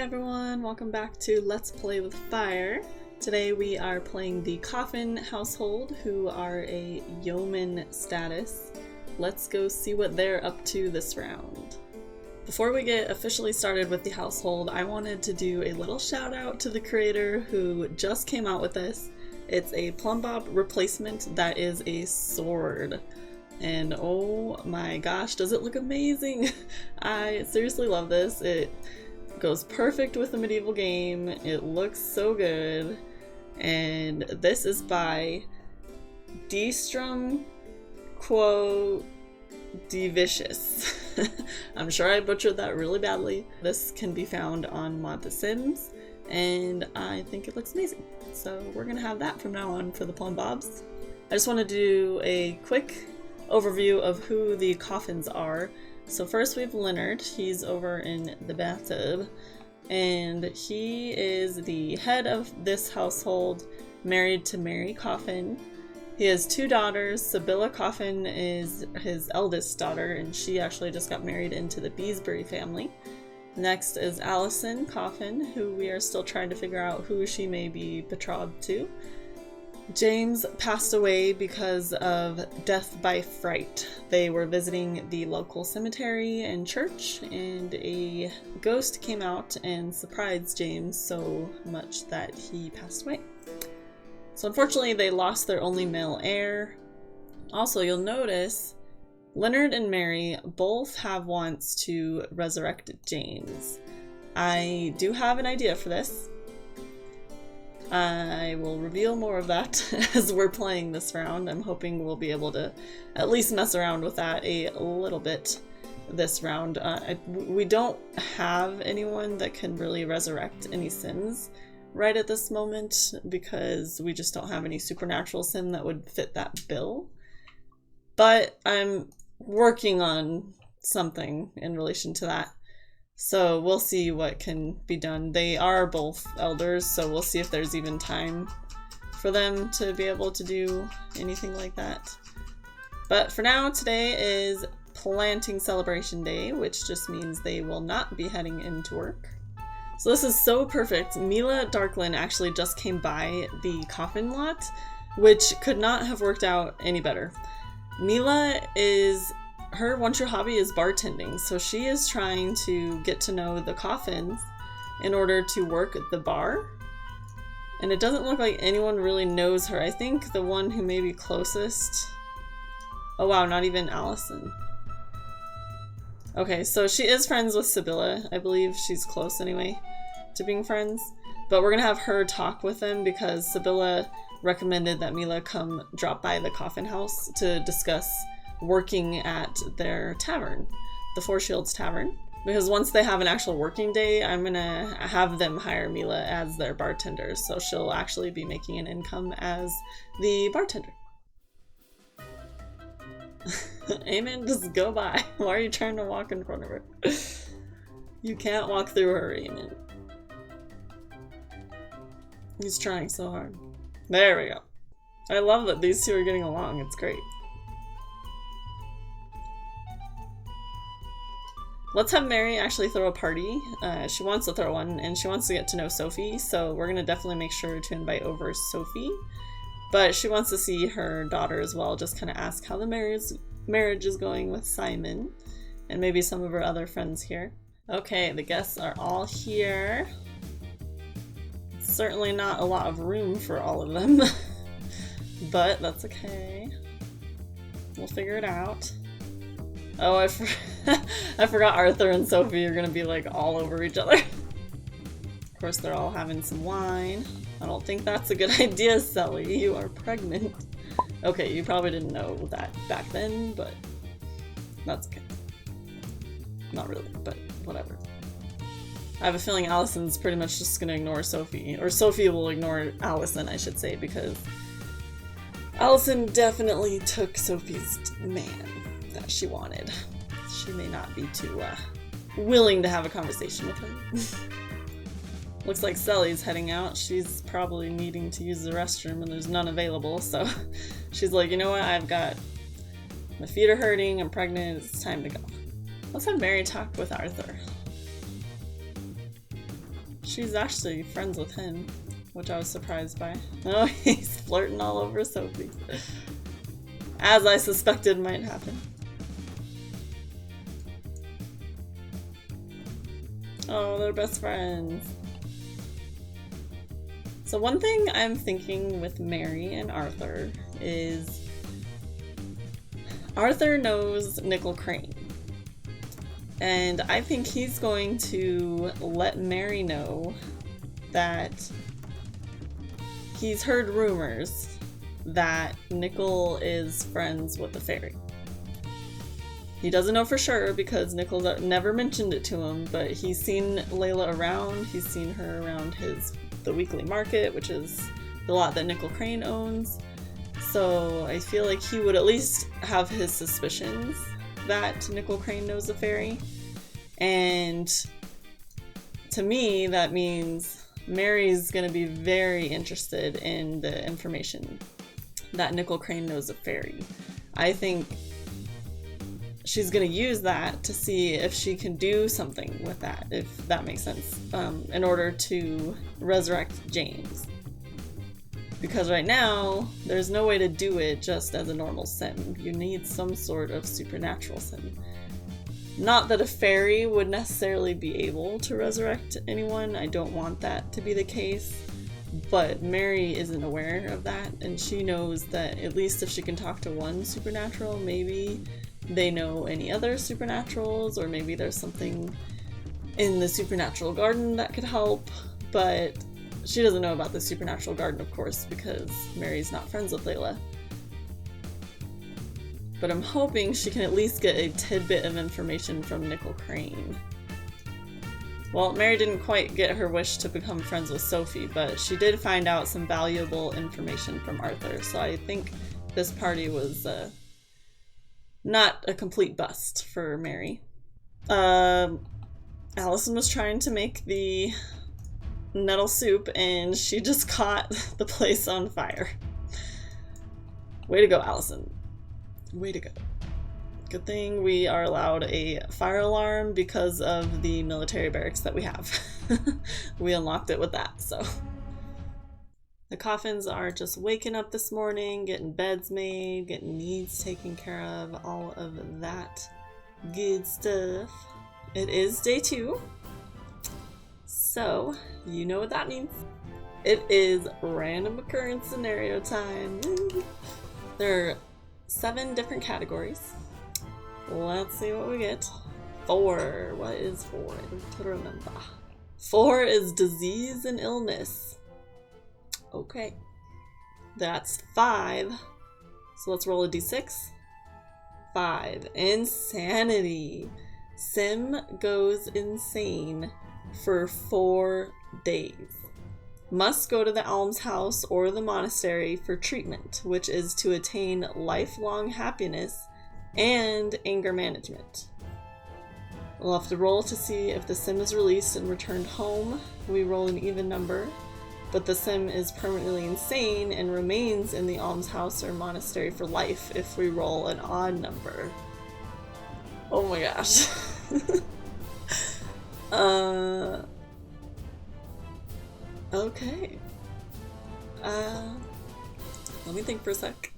everyone, welcome back to Let's Play with Fire. Today we are playing the Coffyn household, who are a yeoman status. Let's go see what they're up to this round. Before we get officially started with the household, I wanted to do a little shout out to the creator who just came out with this. It's a plumb bob replacement that is a sword. And oh my gosh, does it look amazing! I seriously love this. It goes perfect with the medieval game. It looks so good. And this is by Dstrum Quo Divicious. I'm sure I butchered that really badly. This can be found on Mod The Sims, and I think it looks amazing. So we're gonna have that from now on for the plumb bobs. I just want to do a quick overview of who the Coffyns are. So first we have Leonard. He's over in the bathtub, and he is the head of this household, married to Mary Coffyn. He has two daughters. Sibylla Coffyn is his eldest daughter, and she actually just got married into the Beesbury family. Next is Alyson Coffyn, who we are still trying to figure out who she may be betrothed to. James passed away because of death by fright. They were visiting the local cemetery and church, and a ghost came out and surprised James so much that he passed away. So unfortunately they lost their only male heir. Also, you'll notice Leonard and Mary both have wants to resurrect James. I do have an idea for this. I will reveal more of that as we're playing this round. I'm hoping we'll be able to at least mess around with that a little bit this round. We don't have anyone that can really resurrect any Sims right at this moment because we just don't have any supernatural Sim that would fit that bill. But I'm working on something in relation to that. So we'll see what can be done. They are both elders, so we'll see if there's even time for them to be able to do anything like that. But for now, today is planting celebration day, which just means they will not be heading into work. So this is so perfect. Mila Darklin actually just came by the Coffyn lot, which could not have worked out any better. Mila her one true hobby is bartending, so she is trying to get to know the Coffyns in order to work at the bar. And it doesn't look like anyone really knows her. I think the one who may be closest... Oh wow, not even Alison. Okay, so she is friends with Sibylla. I believe she's close anyway to being friends. But we're gonna have her talk with them because Sibylla recommended that Mila come drop by the Coffyn house to discuss working at their tavern, the Four Shields Tavern, because once they have an actual working day, I'm gonna have them hire Mila as their bartender, so she'll actually be making an income as the bartender. Amen, just go by. Why are you trying to walk in front of her? You can't walk through her, Amen. He's trying so hard. There we go. I love that these two are getting along, it's great. Let's have Mary actually throw a party. She wants to throw one, and she wants to get to know Sophie, so we're gonna definitely make sure to invite over Sophie. But she wants to see her daughter as well, just kind of ask how the marriage is going with Simon, and maybe some of her other friends here. Okay, the guests are all here. Certainly not a lot of room for all of them, but that's okay. We'll figure it out. Oh, I forgot Arthur and Sophie are gonna be like all over each other. Of course, they're all having some wine. I don't think that's a good idea, Sally. You are pregnant. Okay, you probably didn't know that back then, but that's okay. Not really, but whatever. I have a feeling Alison's pretty much just gonna ignore Sophie, or Sophie will ignore Alyson, I should say, because Alyson definitely took Sophie's man that she wanted. She may not be too willing to have a conversation with her. Looks like Sally's heading out. She's probably needing to use the restroom and there's none available, so she's like, you know what, my feet are hurting, I'm pregnant, it's time to go. Let's have Mary talk with Arthur. she's actually friends with him, which I was surprised by. Oh, he's flirting all over Sophie. As I suspected might happen. Oh, they're best friends. So one thing I'm thinking with Mary and Arthur is Arthur knows Nickel Crane. And I think he's going to let Mary know that he's heard rumors that Nickel is friends with the fairy. He doesn't know for sure because Nickel never mentioned it to him, but he's seen Layla around. He's seen her around the weekly market, which is the lot that Nickel Crane owns. So I feel like he would at least have his suspicions that Nickel Crane knows the fairy. And to me, that means Mary's going to be very interested in the information that Nickel Crane knows the fairy. I think she's going to use that to see if she can do something with that, if that makes sense, in order to resurrect James. Because right now, there's no way to do it just as a normal sim. You need some sort of supernatural sim. Not that a fairy would necessarily be able to resurrect anyone. I don't want that to be the case. But Mary isn't aware of that, and she knows that at least if she can talk to one supernatural, maybe they know any other supernaturals, or maybe there's something in the supernatural garden that could help. But she doesn't know about the supernatural garden, of course, because Mary's not friends with Layla. But I'm hoping she can at least get a tidbit of information from Nickel Crane. Well, Mary didn't quite get her wish to become friends with Sophie, but she did find out some valuable information from Arthur, so I think this party was not a complete bust for Mary. Alyson was trying to make the nettle soup, and she just caught the place on fire. Way to go, Alyson. Way to go. Good thing we are allowed a fire alarm because of the military barracks that we have. We unlocked it with that, so. The Coffins are just waking up this morning, getting beds made, getting needs taken care of, all of that good stuff. It is day 2. So, you know what that means. It is random occurrence scenario time. There are 7 different categories. Let's see what we get. 4. What is 4? To remember. 4 is disease and illness. Okay. That's 5. So let's roll a d6. 5. Insanity. Sim goes insane for 4 days. Must go to the almshouse or the monastery for treatment, which is to attain lifelong happiness and anger management. We'll have to roll to see if the sim is released and returned home. We roll an even number, but the sim is permanently insane and remains in the almshouse or monastery for life if we roll an odd number. Oh my gosh. Okay. Let me think for a sec.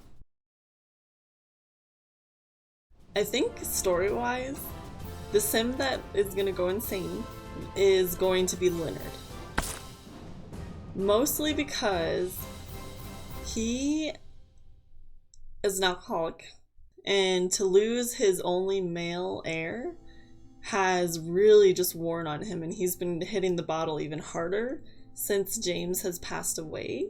I think story-wise, the sim that is gonna go insane is going to be Leonard. Mostly because he is an alcoholic, and to lose his only male heir has really just worn on him, and he's been hitting the bottle even harder since James has passed away.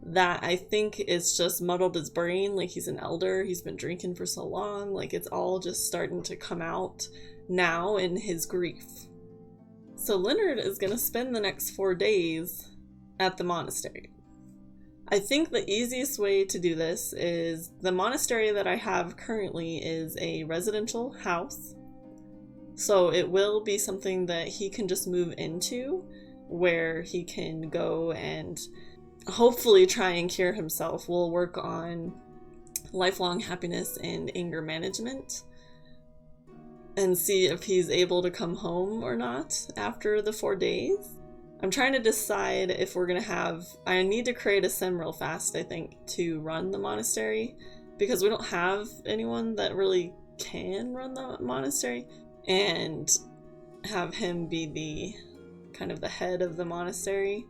That I think it's just muddled his brain. Like, he's an elder, he's been drinking for so long, like it's all just starting to come out now in his grief. So Leonard is gonna spend the next 4 days at the monastery. I think the easiest way to do this is the monastery that I have currently is a residential house. So it will be something that he can just move into, where he can go and hopefully try and cure himself. We'll work on lifelong happiness and anger management and see if he's able to come home or not after the 4 days. I'm trying to decide if we're gonna have... I need to create a sim real fast, I think, to run the monastery, because we don't have anyone that really can run the monastery, and have him be the kind of the head of the monastery,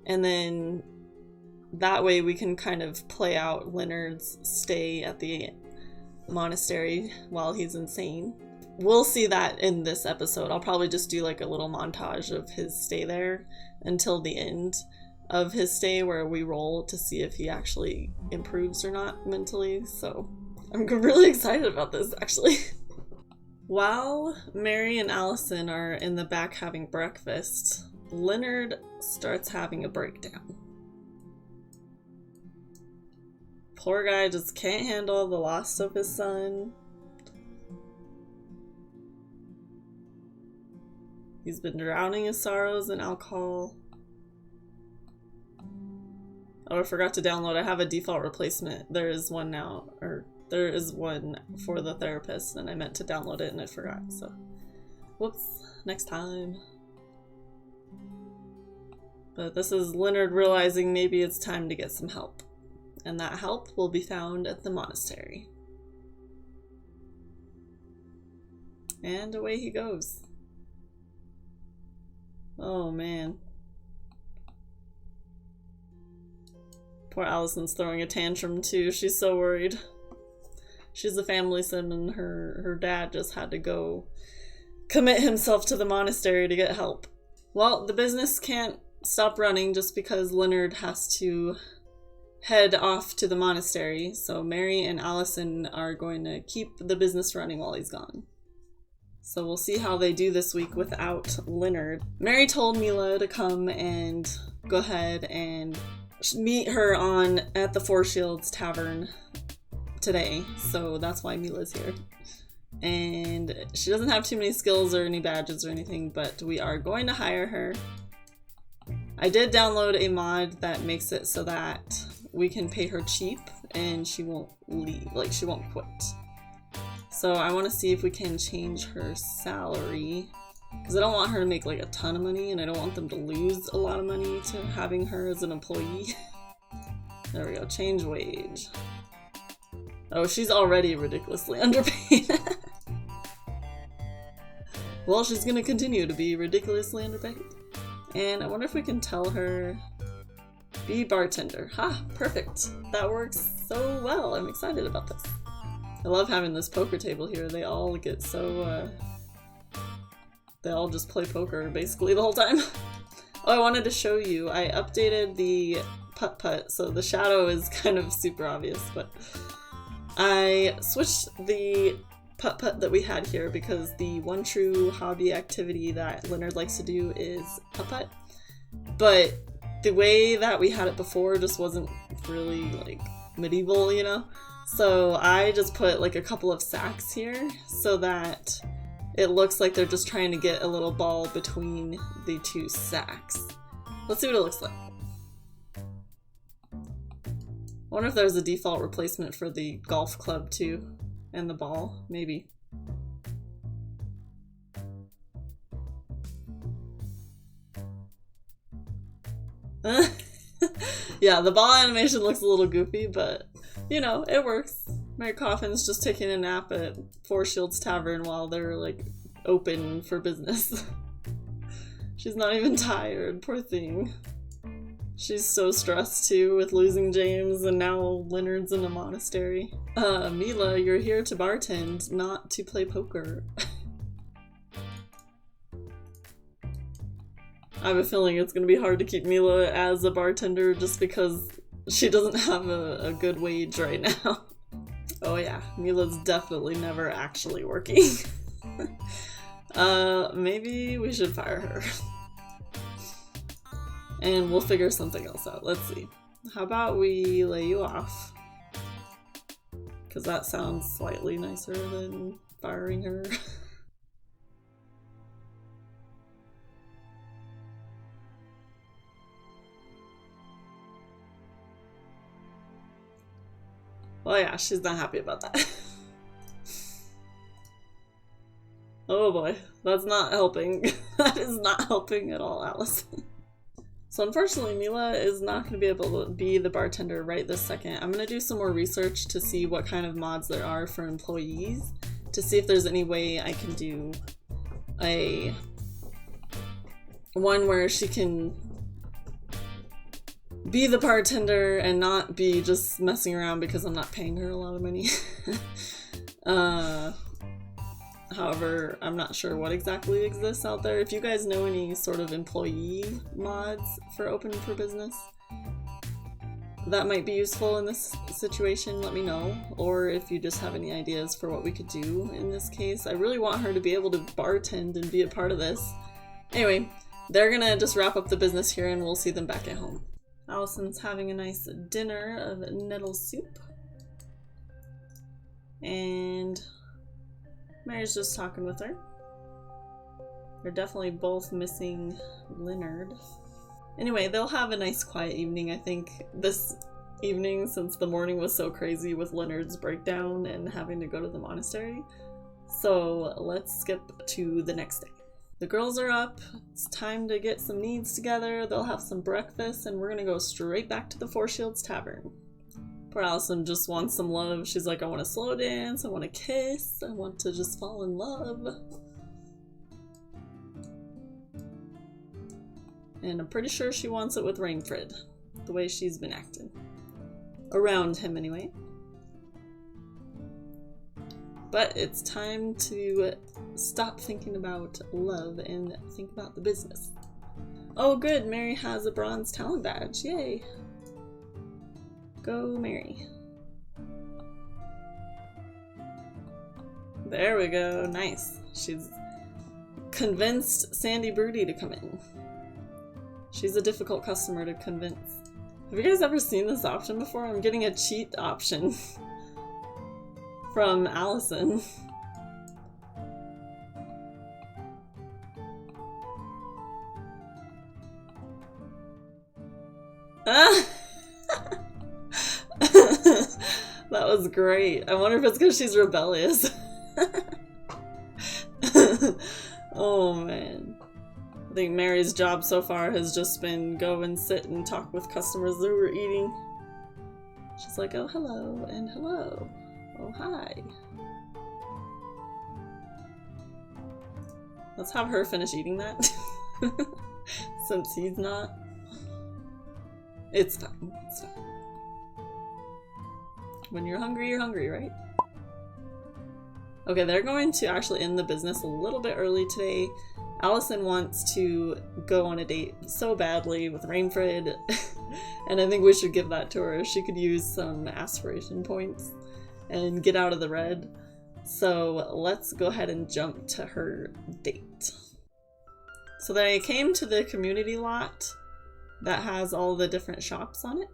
and then that way we can kind of play out Leonard's stay at the monastery while he's insane. We'll see that in this episode. I'll probably just do like a little montage of his stay there until the end of his stay, where we roll to see if he actually improves or not mentally. So I'm really excited about this, actually. While Mary and Alison are in the back having breakfast, Leonard starts having a breakdown. Poor guy just can't handle the loss of his son. He's been drowning his sorrows in alcohol. Oh, I forgot to download. I have a default replacement. There is one now, or there is one for the therapist, and I meant to download it and I forgot, so whoops, next time. But this is Leonard realizing maybe it's time to get some help, and that help will be found at the monastery. And away he goes. Oh man. Poor Alyson's throwing a tantrum too. She's so worried. She's a family sim, and her dad just had to go commit himself to the monastery to get help. Well, the business can't stop running just because Leonard has to head off to the monastery, so Mary and Alyson are going to keep the business running while he's gone. So we'll see how they do this week without Leonard. Mary told Mila to come and go ahead and meet her at the Four Shields Tavern today, so that's why Mila's here. And she doesn't have too many skills or any badges or anything, but we are going to hire her. I did download a mod that makes it so that we can pay her cheap and she won't leave, like she won't quit. So I want to see if we can change her salary, because I don't want her to make like a ton of money, and I don't want them to lose a lot of money to having her as an employee. There we go, change wage. Oh, she's already ridiculously underpaid. Well, she's gonna continue to be ridiculously underpaid. And I wonder if we can tell her, be bartender. Ha, perfect. That works so well. I'm excited about this. I love having this poker table here. They all get so, they all just play poker basically the whole time. Oh, I wanted to show you. I updated the putt-putt, so the shadow is kind of super obvious, but I switched the putt-putt that we had here because the one true hobby activity that Leonard likes to do is putt-putt. But the way that we had it before just wasn't really like medieval, you know? So I just put like a couple of sacks here so that it looks like they're just trying to get a little ball between the two sacks. Let's see what it looks like. I wonder if there's a default replacement for the golf club too, and the ball, maybe. Yeah, the ball animation looks a little goofy, but you know, it works. Mary Coffin's just taking a nap at Four Shields Tavern while they're like open for business. She's not even tired, poor thing. She's so stressed too with losing James, and now Leonard's in a monastery. Mila, you're here to bartend, not to play poker. I have a feeling it's gonna be hard to keep Mila as a bartender just because she doesn't have a good wage right now. Oh yeah, Mila's definitely never actually working. Maybe we should fire her. And we'll figure something else out. Let's see. How about we lay you off? Because that sounds slightly nicer than firing her. Well, yeah, she's not happy about that. Oh boy, that's not helping. That is not helping at all, Alison. So unfortunately, Mila is not going to be able to be the bartender right this second. I'm going to do some more research to see what kind of mods there are for employees, to see if there's any way I can do a one where she can be the bartender and not be just messing around because I'm not paying her a lot of money. However, I'm not sure what exactly exists out there. If you guys know any sort of employee mods for Open for Business that might be useful in this situation, let me know. Or if you just have any ideas for what we could do in this case. I really want her to be able to bartend and be a part of this. Anyway, they're gonna just wrap up the business here and we'll see them back at home. Alyson's having a nice dinner of nettle soup. And Mary's just talking with her. They're definitely both missing Leonard. Anyway, they'll have a nice quiet evening, I think, this evening, since the morning was so crazy with Leonard's breakdown and having to go to the monastery. So let's skip to the next day. The girls are up. It's time to get some needs together. They'll have some breakfast and we're gonna go straight back to the Four Shields Tavern. Poor Alyson just wants some love. She's like, I want to slow dance, I want to kiss, I want to just fall in love. And I'm pretty sure she wants it with Rainford, the way she's been acting. Around him, anyway. But it's time to stop thinking about love and think about the business. Oh good, Mary has a bronze talent badge, yay! Go, Mary. There we go, nice. She's convinced Sandy Broody to come in. She's a difficult customer to convince. Have you guys ever seen this option before? I'm getting a cheat option from Alyson. Ah! That was great. I wonder if it's because she's rebellious. Oh man. I think Mary's job so far has just been go and sit and talk with customers who are eating. She's like, oh hello and hello. Oh hi. Let's have her finish eating that. Since he's not. It's fine. It's fine. When you're hungry, right? Okay, they're going to actually end the business a little bit early today. Alyson wants to go on a date so badly with Rainford, and I think we should give that to her. She could use some aspiration points and get out of the red. So let's go ahead and jump to her date. So they came to the community lot that has all the different shops on it.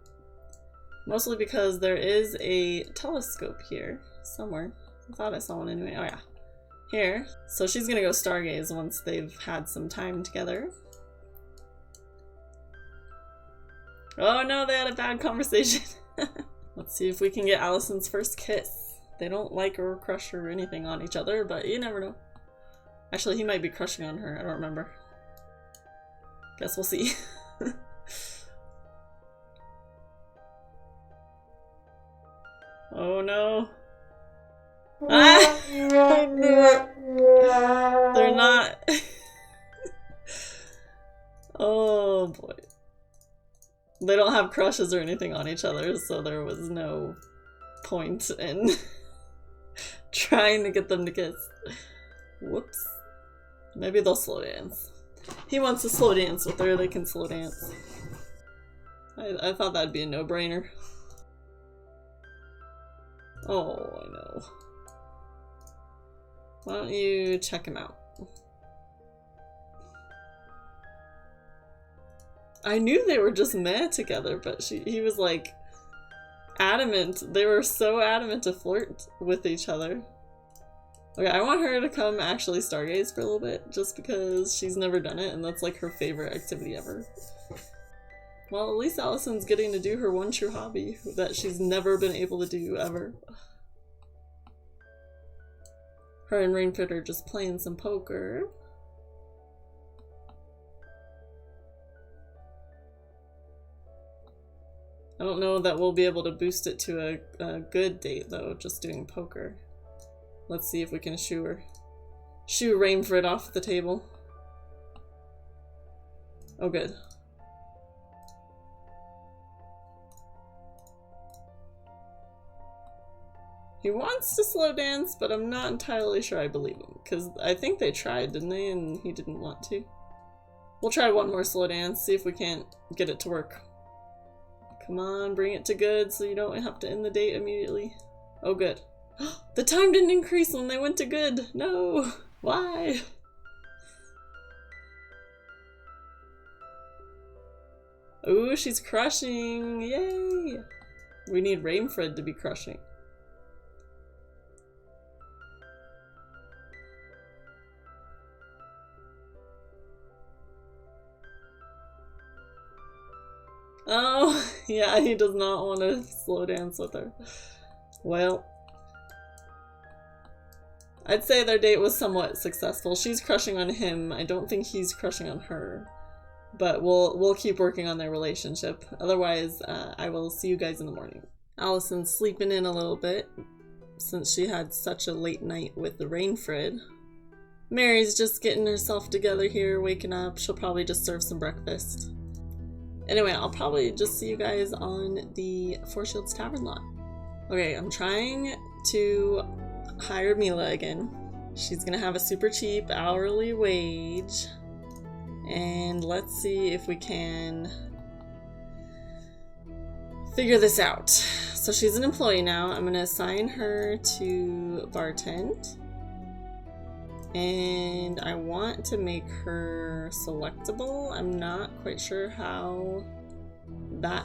Mostly because there is a telescope here somewhere. I thought I saw one anyway. Oh yeah. Here. So she's gonna go stargaze once they've had some time together. Oh no, they had a bad conversation. Let's see if we can get Alyson's first kiss. They don't like or crush or anything on each other, but you never know. Actually, he might be crushing on her. I don't remember. Guess we'll see. Oh no. Ah! I knew it. They're not. Oh boy. They don't have crushes or anything on each other, so there was no point in trying to get them to kiss. Whoops. Maybe they'll slow dance. He wants to slow dance with her, they can slow dance. I thought that'd be a no-brainer. Oh, I know. Why don't you check him out? I knew they were just meh together, but he was like adamant. They were so adamant to flirt with each other. Okay, I want her to come actually stargaze for a little bit, just because she's never done it and that's like her favorite activity ever. Well, at least Alyson's getting to do her one true hobby that she's never been able to do ever. Her and Rainford are just playing some poker. I don't know that we'll be able to boost it to a good date though, just doing poker. Let's see if we can shoo Rainford off the table. Oh good. He wants to slow dance, but I'm not entirely sure I believe him, because I think they tried, didn't they? And he didn't want to. We'll try one more slow dance, see if we can't get it to work. Come on, bring it to good so you don't have to end the date immediately. Oh good. The time didn't increase when they went to good! No! Why? Ooh, she's crushing! Yay! We need Rainford to be crushing. Oh, yeah, he does not want to slow dance with her. Well, I'd say their date was somewhat successful. She's crushing on him. I don't think he's crushing on her. But we'll keep working on their relationship. Otherwise, I will see you guys in the morning. Alyson's sleeping in a little bit since she had such a late night with the Rainford. Mary's just getting herself together here, waking up. She'll probably just serve some breakfast. Anyway, I'll probably just see you guys on the Four Shields Tavern lot. Okay, I'm trying to hire Mila again. She's gonna have a super cheap hourly wage. And let's see if we can figure this out. So she's an employee now. I'm gonna assign her to bartend. And I want to make her selectable. I'm not quite sure how that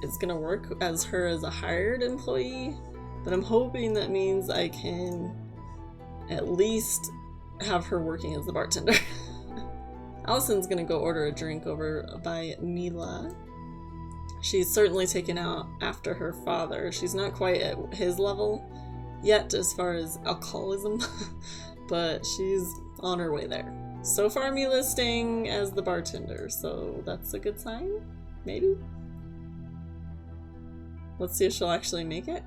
is gonna work as her as a hired employee, but I'm hoping that means I can at least have her working as the bartender. Alyson's gonna go order a drink over by Mila. She's certainly taken out after her father. She's not quite at his level yet as far as alcoholism, but she's on her way there. So far Mila's staying as the bartender, so that's a good sign? Maybe? Let's see if she'll actually make it.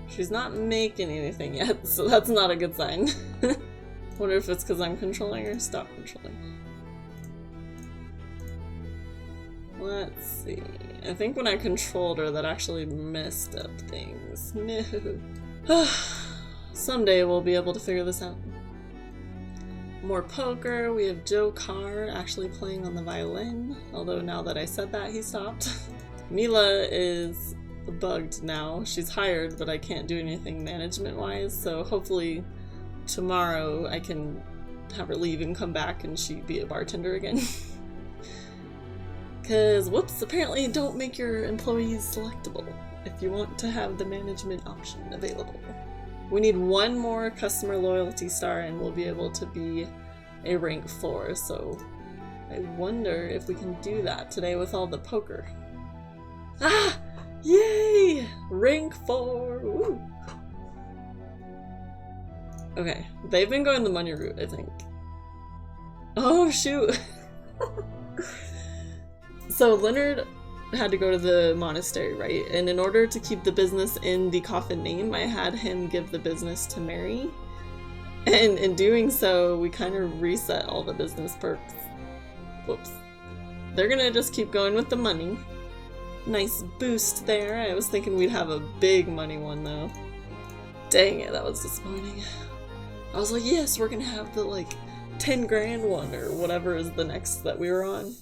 She's not making anything yet, so that's not a good sign. Wonder if it's because I'm controlling her? Stop controlling. Let's see. I think when I controlled her, that actually messed up things. No. Someday we'll be able to figure this out. More poker. We have Joe Carr actually playing on the violin. Although now that I said that, he stopped. Mila is bugged now. She's hired, but I can't do anything management-wise. So hopefully tomorrow I can have her leave and come back and she'd be a bartender again. Because, whoops, apparently don't make your employees selectable if you want to have the management option available. We need one more customer loyalty star and we'll be able to be a rank 4, so I wonder if we can do that today with all the poker. Ah! Yay! Rank 4! Woo. Okay, they've been going the money route, I think. Oh, shoot! So Leonard had to go to the monastery, right? And in order to keep the business in the Coffyn name, I had him give the business to Mary. And in doing so, we kind of reset all the business perks. Whoops. They're gonna just keep going with the money. Nice boost there. I was thinking we'd have a big money one though. Dang it, that was disappointing. I was like, yes, we're gonna have the like 10 grand one or whatever is the next that we were on.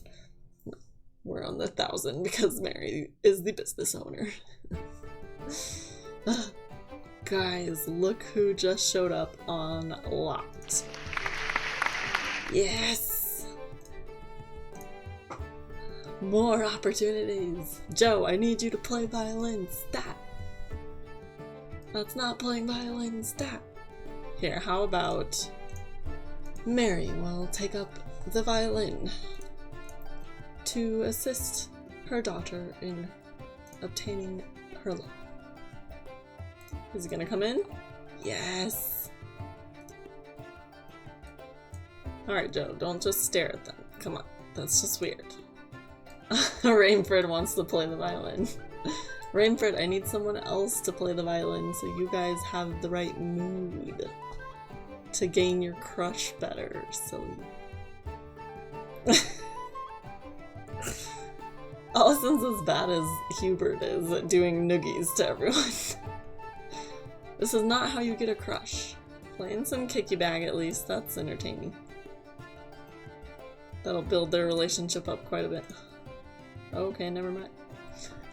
We're on the 1,000 because Mary is the business owner. Guys, look who just showed up on lot. Yes! More opportunities. Joe, I need you to play violin. Stat. That's not playing violin. Stat. Here, how about Mary will take up the violin to assist her daughter in obtaining her loan. Is he gonna come in? Yes! Alright, Joe, don't just stare at them. Come on, that's just weird. Rainford wants to play the violin. Rainford, I need someone else to play the violin so you guys have the right mood to gain your crush better, silly. Alyson's as bad as Hubert is at doing noogies to everyone. This is not how you get a crush. Playing some kicky bag at least, that's entertaining. That'll build their relationship up quite a bit. Okay, never mind.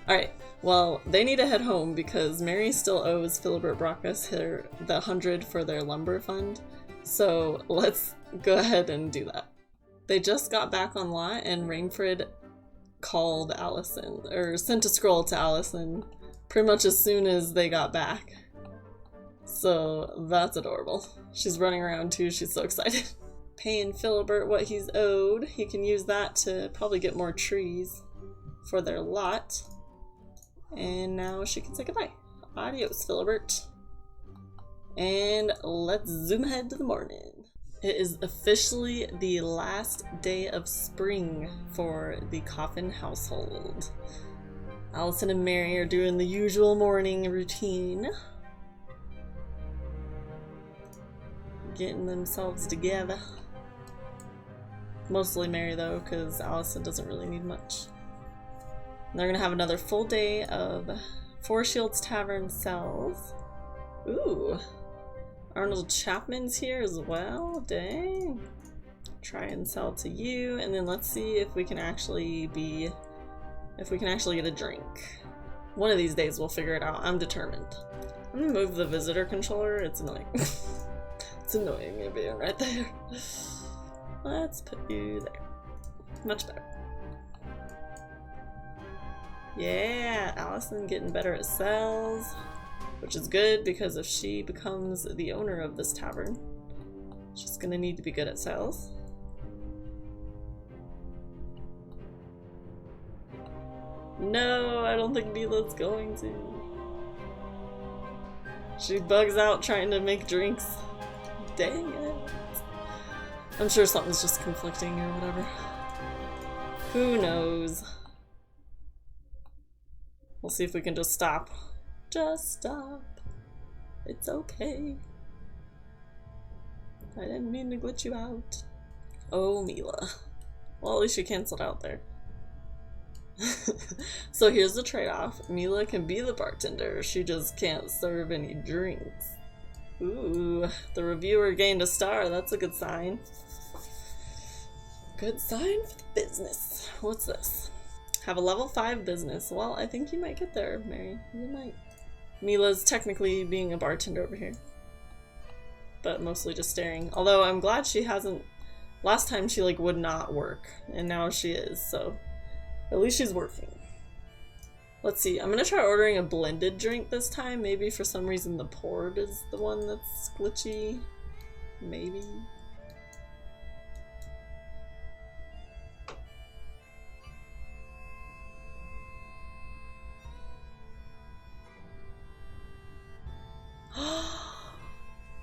Alright, well, they need to head home because Mary still owes Philibert Brockus the 100 for their lumber fund. So let's go ahead and do that. They just got back on lot and Rainford called Alyson, or sent a scroll to Alyson pretty much as soon as they got back. So that's adorable. She's running around too, she's so excited. Paying Philibert what he's owed. He can use that to probably get more trees for their lot. And now she can say goodbye. Adios, Philibert. And let's zoom ahead to the morning. It is officially the last day of spring for the Coffyn household. Alyson and Mary are doing the usual morning routine. Getting themselves together. Mostly Mary though, because Alyson doesn't really need much. And they're gonna have another full day of Four Shields Tavern sells. Ooh. Arnold Chapman's here as well. Dang. Try and sell to you, and then let's see if we can actually get a drink. One of these days we'll figure it out. I'm determined. I'm gonna move the visitor controller. It's annoying. It's annoying it being right there. Let's put you there. Much better. Yeah, Alyson getting better at sales, which is good because if she becomes the owner of this tavern, she's gonna need to be good at sales. No, I don't think Mila's going to. She bugs out trying to make drinks. Dang it. I'm sure something's just conflicting or whatever. Who knows? We'll see if we can just stop. Just stop. It's okay. I didn't mean to glitch you out. Oh, Mila. Well, at least you canceled out there. So here's the trade-off. Mila can be the bartender. She just can't serve any drinks. Ooh, the reviewer gained a star. That's a good sign. Good sign for the business. What's this? Have a level 5 business. Well, I think you might get there, Mary. You might. Mila's technically being a bartender over here, but mostly just staring. Although I'm glad she hasn't. Last time she like would not work, and now she is. So at least she's working. Let's see. I'm gonna try ordering a blended drink this time. Maybe for some reason the port is the one that's glitchy. Maybe.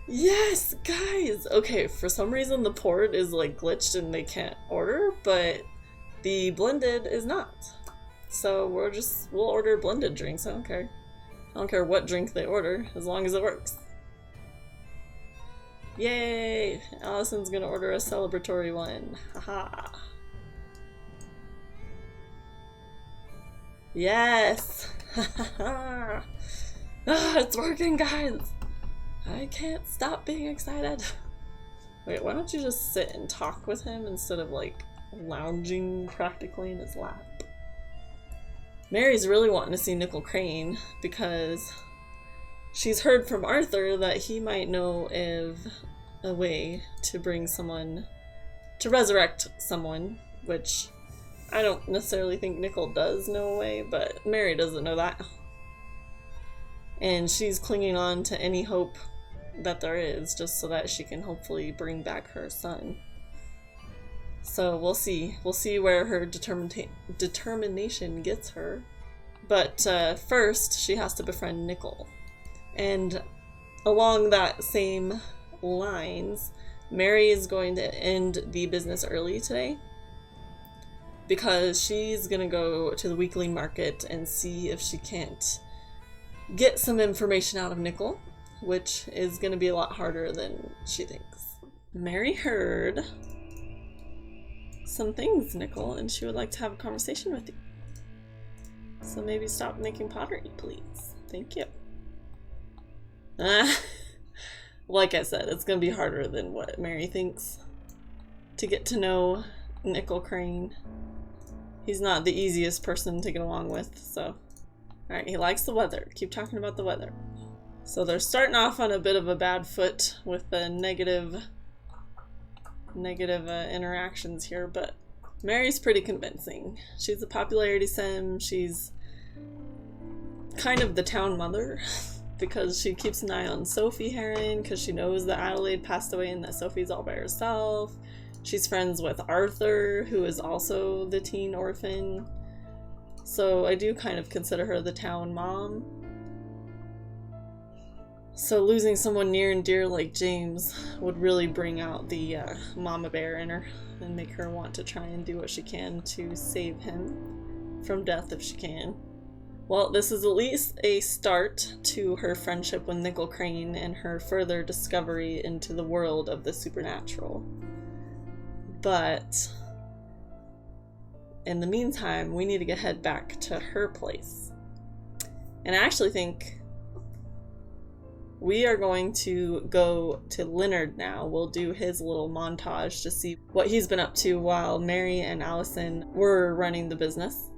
Yes, guys! Okay, for some reason the port is like glitched and they can't order, but the blended is not. So we'll order blended drinks, I don't care. I don't care what drink they order, as long as it works. Yay! Alyson's gonna order a celebratory one. Haha. Yes! Ah, it's working, guys! I can't stop being excited. Wait, why don't you just sit and talk with him instead of like lounging practically in his lap? Mary's really wanting to see Nickel Crane because she's heard from Arthur that he might know of a way to bring someone, to resurrect someone, which I don't necessarily think Nickel does know a way, but Mary doesn't know that. And she's clinging on to any hope that there is, just so that she can hopefully bring back her son. So we'll see. We'll see where her determination gets her. But first, she has to befriend Nickel. And along that same lines, Mary is going to end the business early today because she's gonna go to the weekly market and see if she can't get some information out of Nickel, which is gonna be a lot harder than she thinks. Mary heard some things, Nickel, and she would like to have a conversation with you. So maybe stop making pottery, please. Thank you. Like I said, it's gonna be harder than what Mary thinks to get to know Nickel Crane. He's not the easiest person to get along with, so. Alright, he likes the weather. Keep talking about the weather. So they're starting off on a bit of a bad foot with the negative interactions here, but Mary's pretty convincing. She's a popularity sim. She's kind of the town mother because she keeps an eye on Sophie Heron because she knows that Adelaide passed away and that Sophie's all by herself. She's friends with Arthur, who is also the teen orphan. So I do kind of consider her the town mom. So losing someone near and dear like James would really bring out the mama bear in her and make her want to try and do what she can to save him from death if she can. Well, this is at least a start to her friendship with Nickel Crane and her further discovery into the world of the supernatural. But in the meantime, we need to head back to her place. And I actually think we are going to go to Leonard now. We'll do his little montage to see what he's been up to while Mary and Alyson were running the business.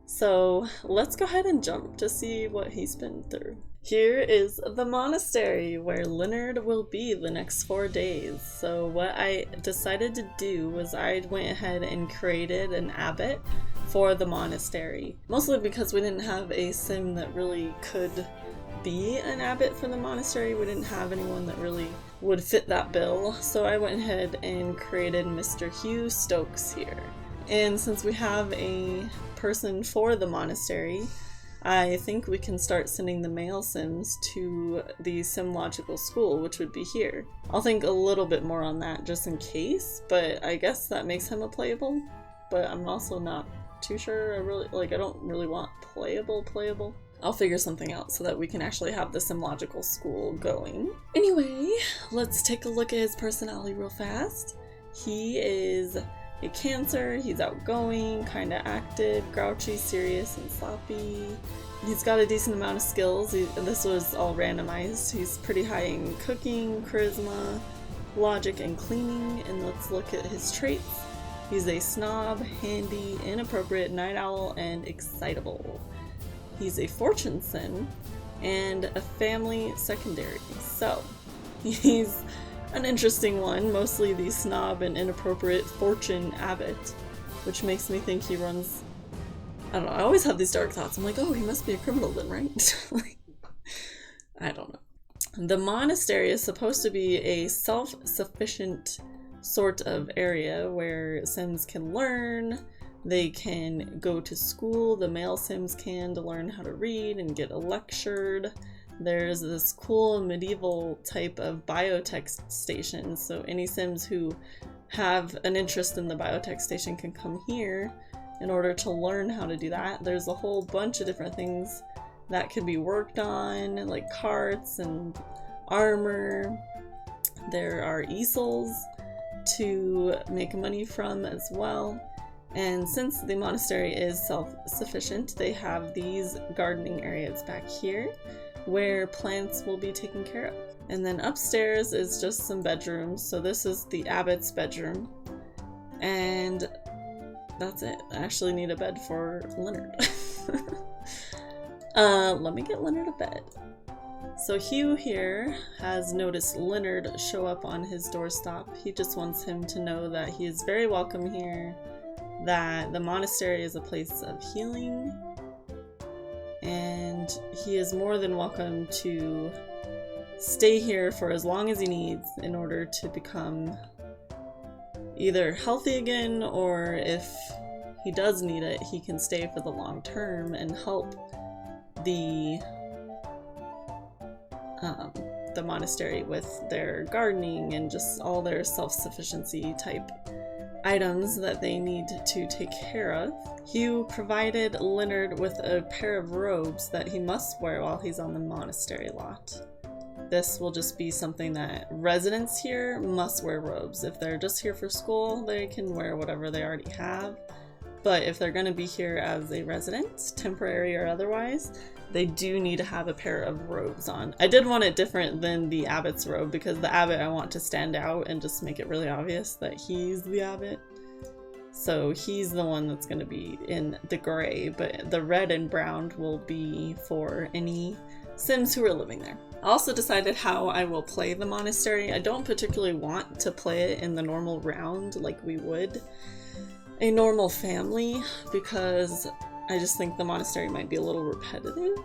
So let's go ahead and jump to see what he's been through. Here is the monastery where Leonard will be the next 4 days. So what I decided to do was I went ahead and created an abbot for the monastery. Mostly because we didn't have a sim that really could be an abbot for the monastery. We didn't have anyone that really would fit that bill. So I went ahead and created Mr. Hugh Stokes here. And since we have a person for the monastery, I think we can start sending the male sims to the Simlogical school, which would be here. I'll think a little bit more on that just in case, but I guess that makes him a playable, but I'm also not too sure. I don't really want playable. I'll figure something out so that we can actually have the Simlogical school going. Anyway, let's take a look at his personality real fast. He is a Cancer. He's outgoing, kind of active, grouchy, serious, and sloppy. He's got a decent amount of skills. This was all randomized. He's pretty high in cooking, charisma, logic, and cleaning. And let's look at his traits. He's a snob, handy, inappropriate, night owl, and excitable. He's a fortune sin and a family secondary. So he's an interesting one, mostly the snob and inappropriate fortune abbot, which makes me think he runs, I don't know, I always have these dark thoughts. I'm like, oh, he must be a criminal then, right? I don't know. The monastery is supposed to be a self-sufficient sort of area where Sims can learn, they can go to school, the male Sims can, to learn how to read and get lectured. There's this cool medieval type of biotech station, so any Sims who have an interest in the biotech station can come here in order to learn how to do that. There's a whole bunch of different things that can be worked on, like carts and armor. There are easels to make money from as well. And since the monastery is self-sufficient, they have these gardening areas back here where plants will be taken care of. And then upstairs is just some bedrooms. So this is the abbot's bedroom. And that's it. I actually need a bed for Leonard. Let me get Leonard a bed. So Hugh here has noticed Leonard show up on his doorstep. He just wants him to know that he is very welcome here, that the monastery is a place of healing, and he is more than welcome to stay here for as long as he needs in order to become either healthy again, or if he does need it, he can stay for the long term and help the the monastery with their gardening and just all their self-sufficiency type items that they need to take care of. Hugh provided Leonard with a pair of robes that he must wear while he's on the monastery lot. This will just be something that residents here must wear robes. If they're just here for school, they can wear whatever they already have. But if they're going to be here as a resident, temporary or otherwise, they do need to have a pair of robes on. I did want it different than the abbot's robe because the abbot I want to stand out and just make it really obvious that he's the abbot. So he's the one that's going to be in the gray, but the red and brown will be for any Sims who are living there. I also decided how I will play the monastery. I don't particularly want to play it in the normal round like we would a normal family, because I just think the monastery might be a little repetitive.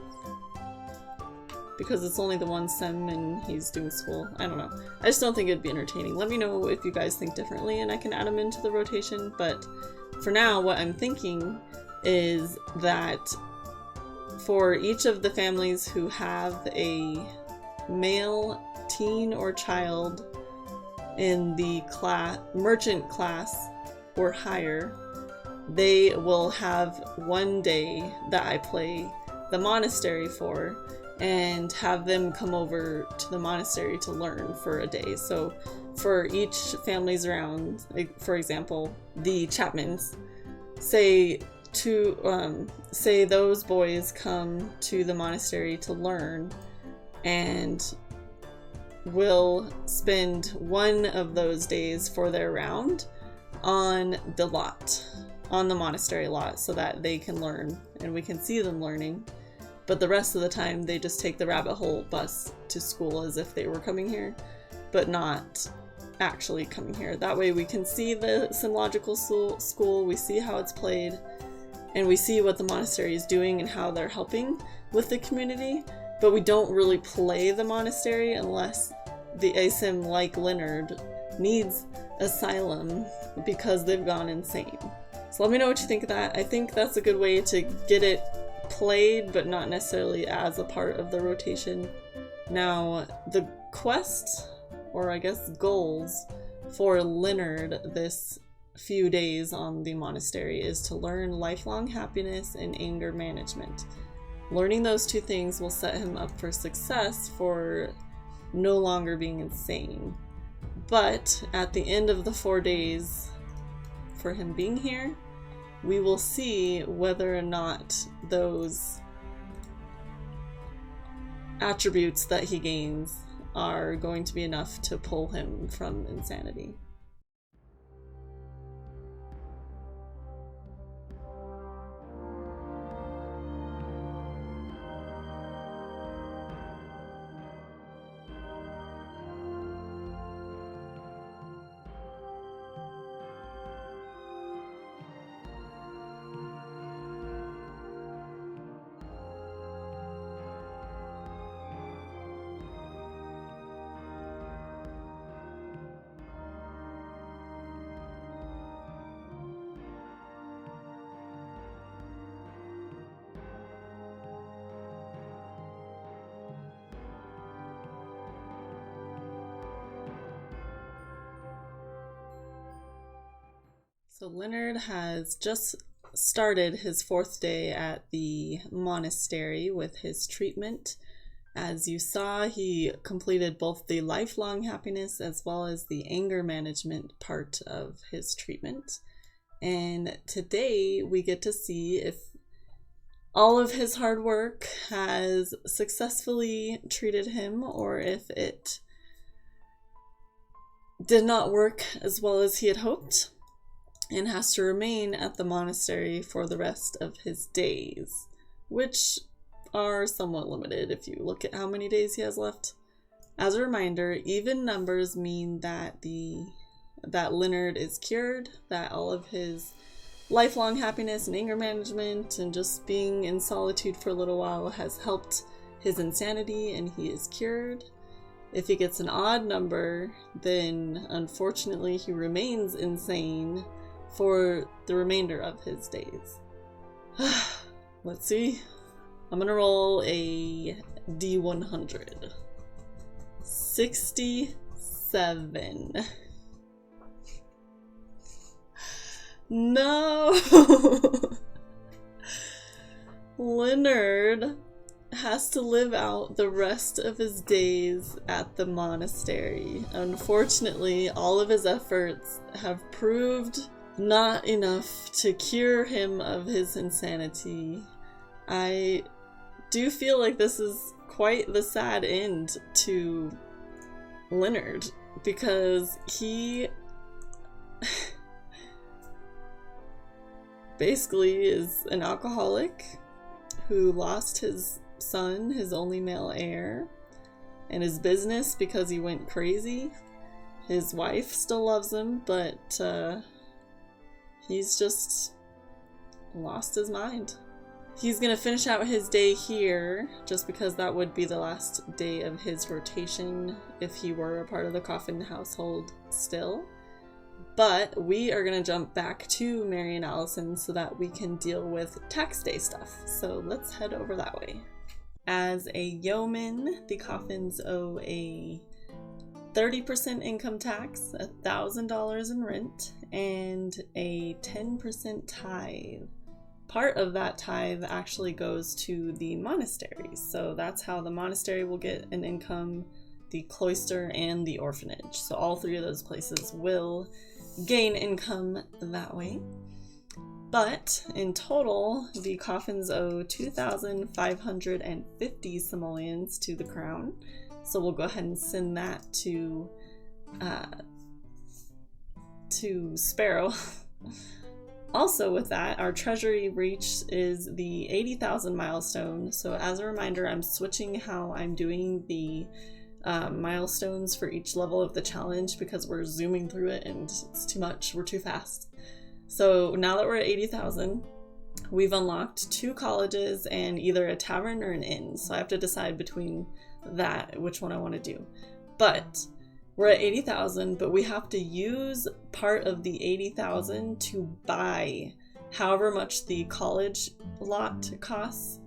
Because it's only the one sim and he's doing school. I don't know. I just don't think it'd be entertaining. Let me know if you guys think differently and I can add them into the rotation. But for now, what I'm thinking is that for each of the families who have a male teen or child in the merchant class or higher, they will have one day that I play the monastery for and have them come over to the monastery to learn for a day. So for each family's round, for example, the Chapmans, say those boys come to the monastery to learn and will spend one of those days for their round on the lot, on the monastery lot, so that they can learn and we can see them learning. But the rest of the time they just take the rabbit hole bus to school as if they were coming here, but not actually coming here. That way we can see the Simlogical school, we see how it's played, and we see what the monastery is doing and how they're helping with the community, but we don't really play the monastery unless the ASIM, like Leonard, needs asylum because they've gone insane. So let me know what you think of that. I think that's a good way to get it played, but not necessarily as a part of the rotation. Now, the quest, or I guess goals, for Leonard this few days on the monastery is to learn lifelong happiness and anger management. Learning those two things will set him up for success for no longer being insane. But at the end of the 4 days for him being here, we will see whether or not those attributes that he gains are going to be enough to pull him from insanity. So Leonard has just started his 4th day at the monastery with his treatment. As you saw, he completed both the lifelong happiness as well as the anger management part of his treatment. And today we get to see if all of his hard work has successfully treated him or if it did not work as well as he had hoped, and has to remain at the monastery for the rest of his days, which are somewhat limited if you look at how many days he has left. As a reminder, even numbers mean that Leonard is cured, that all of his lifelong happiness and anger management and just being in solitude for a little while has helped his insanity and he is cured. If he gets an odd number, then unfortunately he remains insane for the remainder of his days. Let's see. I'm gonna roll a D100. 67. No! Leonard has to live out the rest of his days at the monastery. Unfortunately, all of his efforts have proved not enough to cure him of his insanity. I do feel like this is quite the sad end to Leonard, because he basically is an alcoholic who lost his son, his only male heir, and his business because he went crazy. His wife still loves him, but he's just lost his mind. He's gonna finish out his day here, just because that would be the last day of his rotation if he were a part of the Coffyn household still. But we are gonna jump back to Mary and Alison so that we can deal with tax day stuff. So let's head over that way. As a yeoman, the Coffyns owe a 30% income tax, $1,000 in rent, and a 10% tithe. Part of that tithe actually goes to the monastery, so that's how the monastery will get an income, the cloister, and the orphanage. So all three of those places will gain income that way. But in total, the Coffyns owe 2,550 simoleons to the crown. So we'll go ahead and send that to Sparrow. Also with that, our treasury reach is the 80,000 milestone. So as a reminder, I'm switching how I'm doing the milestones for each level of the challenge because we're zooming through it and it's too much, we're too fast. So now that we're at 80,000, we've unlocked 2 colleges and either a tavern or an inn. So I have to decide between that, which one I want to do. But we're at 80,000, but we have to use part of the 80,000 to buy however much the college lot costs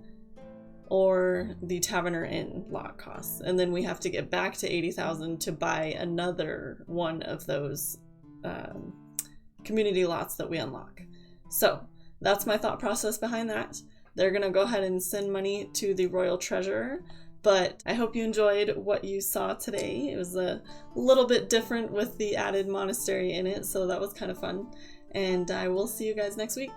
or the tavern or inn lot costs. And then we have to get back to 80,000 to buy another one of those community lots that we unlock. So that's my thought process behind that. They're gonna go ahead and send money to the royal treasurer, but I hope you enjoyed what you saw today. It was a little bit different with the added monastery in it, so that was kind of fun. And I will see you guys next week.